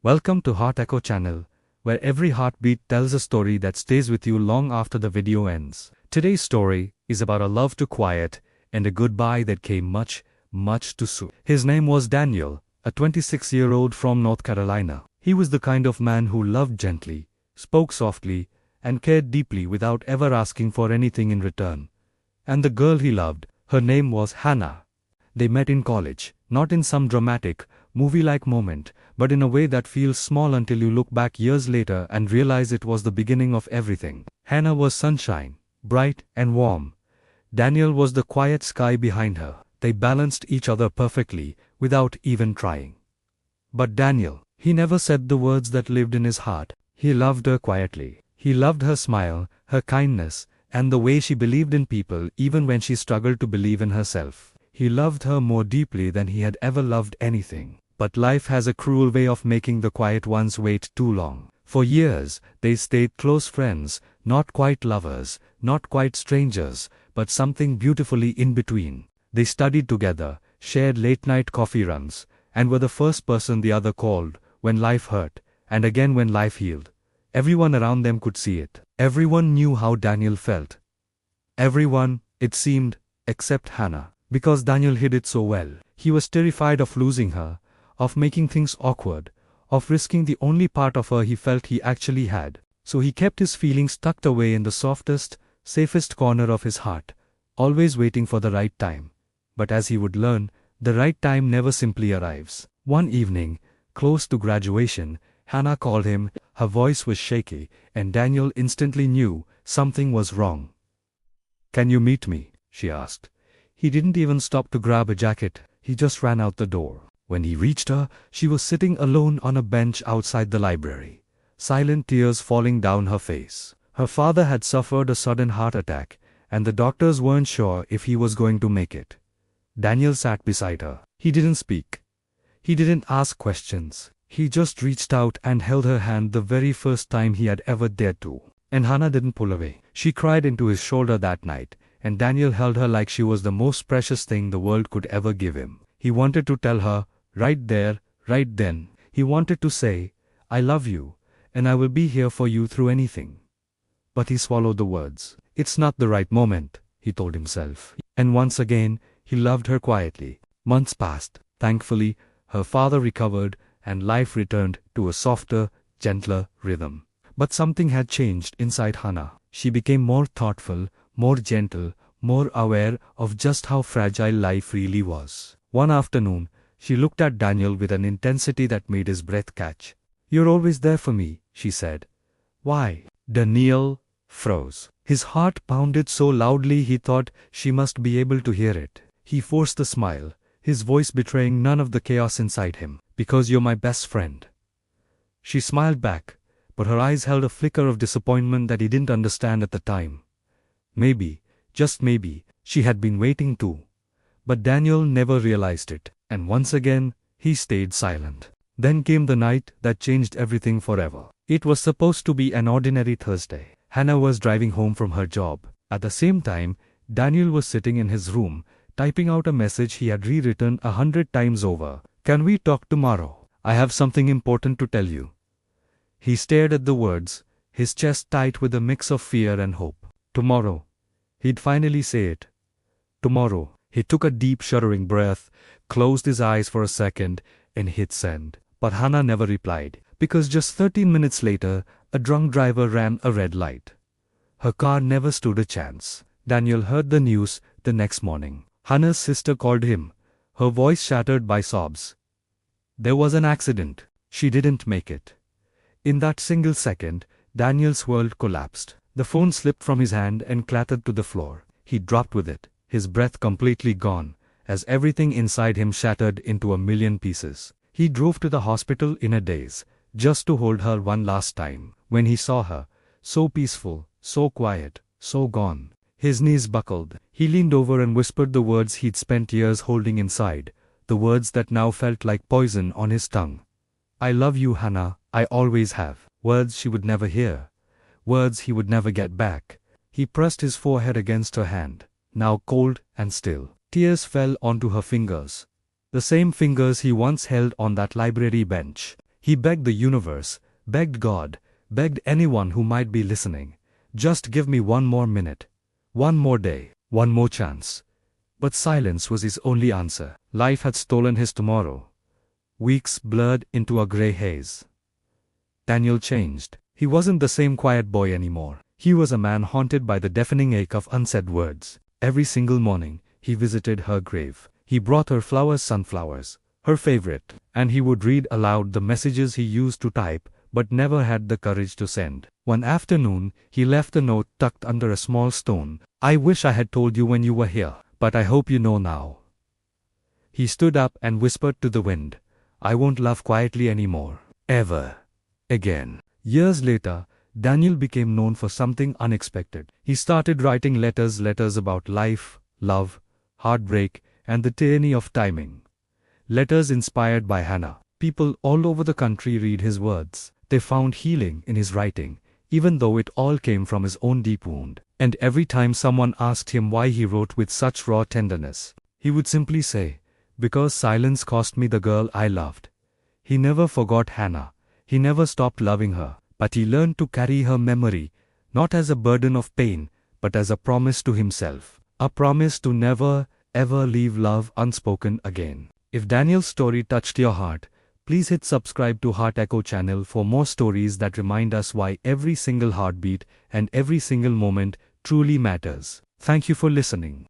Welcome to Heart Echo channel, where every heartbeat tells a story that stays with you long after the video ends. Today's story is about a love too quiet and a goodbye that came much, much too soon. His name was Daniel, a 26-year-old from North Carolina. He was the kind of man who loved gently, spoke softly, and cared deeply without ever asking for anything in return. And the girl he loved, her name was Hannah. They met in college, not in some dramatic, movie-like moment, but in a way that feels small until you look back years later and realize it was the beginning of everything. Hannah was sunshine, bright and warm. Daniel was the quiet sky behind her. They balanced each other perfectly, without even trying. But Daniel, he never said the words that lived in his heart. He loved her quietly. He loved her smile, her kindness, and the way she believed in people even when she struggled to believe in herself. He loved her more deeply than he had ever loved anything. But life has a cruel way of making the quiet ones wait too long. For years, they stayed close friends, not quite lovers, not quite strangers, but something beautifully in between. They studied together, shared late-night coffee runs, and were the first person the other called when life hurt, and again when life healed. Everyone around them could see it. Everyone knew how Daniel felt. Everyone, it seemed, except Hannah. Because Daniel hid it so well. He was terrified of losing her, of making things awkward, of risking the only part of her he felt he actually had. So he kept his feelings tucked away in the softest, safest corner of his heart, always waiting for the right time. But as he would learn, the right time never simply arrives. One evening, close to graduation, Hannah called him. Her voice was shaky, and Daniel instantly knew something was wrong. "Can you meet me?" she asked. He didn't even stop to grab a jacket, he just ran out the door. When he reached her, she was sitting alone on a bench outside the library, silent tears falling down her face. Her father had suffered a sudden heart attack, and the doctors weren't sure if he was going to make it. Daniel sat beside her. He didn't speak. He didn't ask questions. He just reached out and held her hand the very first time he had ever dared to. And Hannah didn't pull away. She cried into his shoulder that night, and Daniel held her like she was the most precious thing the world could ever give him. He wanted to tell her, right there, right then. He wanted to say, "I love you, and I will be here for you through anything." But he swallowed the words. "It's not the right moment," he told himself. And once again, he loved her quietly. Months passed. Thankfully, her father recovered, and life returned to a softer, gentler rhythm. But something had changed inside Hannah. She became more thoughtful, more gentle, more aware of just how fragile life really was. One afternoon, she looked at Daniel with an intensity that made his breath catch. "You're always there for me," she said. "Why?" Daniel froze. His heart pounded so loudly he thought she must be able to hear it. He forced a smile, his voice betraying none of the chaos inside him. "Because you're my best friend." She smiled back, but her eyes held a flicker of disappointment that he didn't understand at the time. Maybe, just maybe, she had been waiting too. But Daniel never realized it, and once again, he stayed silent. Then came the night that changed everything forever. It was supposed to be an ordinary Thursday. Hannah was driving home from her job. At the same time, Daniel was sitting in his room, typing out a message he had rewritten 100 times over. "Can we talk tomorrow? I have something important to tell you." He stared at the words, his chest tight with a mix of fear and hope. Tomorrow. He'd finally say it. Tomorrow. He took a deep shuddering breath, closed his eyes for a second, and hit send. But Hannah never replied, because just 13 minutes later, a drunk driver ran a red light. Her car never stood a chance. Daniel heard the news the next morning. Hannah's sister called him, her voice shattered by sobs. There was an accident. She didn't make it. In that single second, Daniel's world collapsed. The phone slipped from his hand and clattered to the floor. He dropped with it, his breath completely gone, as everything inside him shattered into a million pieces. He drove to the hospital in a daze, just to hold her one last time. When he saw her, so peaceful, so quiet, so gone, his knees buckled. He leaned over and whispered the words he'd spent years holding inside, the words that now felt like poison on his tongue. "I love you, Hannah, I always have." Words she would never hear. Words he would never get back. He pressed his forehead against her hand, now cold and still. Tears fell onto her fingers. The same fingers he once held on that library bench. He begged the universe, begged God, begged anyone who might be listening. Just give me one more minute. One more day. One more chance. But silence was his only answer. Life had stolen his tomorrow. Weeks blurred into a grey haze. Daniel changed. He wasn't the same quiet boy anymore. He was a man haunted by the deafening ache of unsaid words. Every single morning, he visited her grave. He brought her flowers, sunflowers, her favorite, and he would read aloud the messages he used to type but never had the courage to send. One afternoon, he left a note tucked under a small stone. "I wish I had told you when you were here, but I hope you know now." He stood up and whispered to the wind, "I won't love quietly anymore. Ever. Again." Years later, Daniel became known for something unexpected. He started writing letters about life, love, heartbreak, and the tyranny of timing. Letters inspired by Hannah. People all over the country read his words. They found healing in his writing, even though it all came from his own deep wound. And every time someone asked him why he wrote with such raw tenderness, he would simply say, "Because silence cost me the girl I loved." He never forgot Hannah. He never stopped loving her, but he learned to carry her memory, not as a burden of pain, but as a promise to himself. A promise to never, ever leave love unspoken again. If Daniel's story touched your heart, please hit subscribe to Heart Echo channel for more stories that remind us why every single heartbeat and every single moment truly matters. Thank you for listening.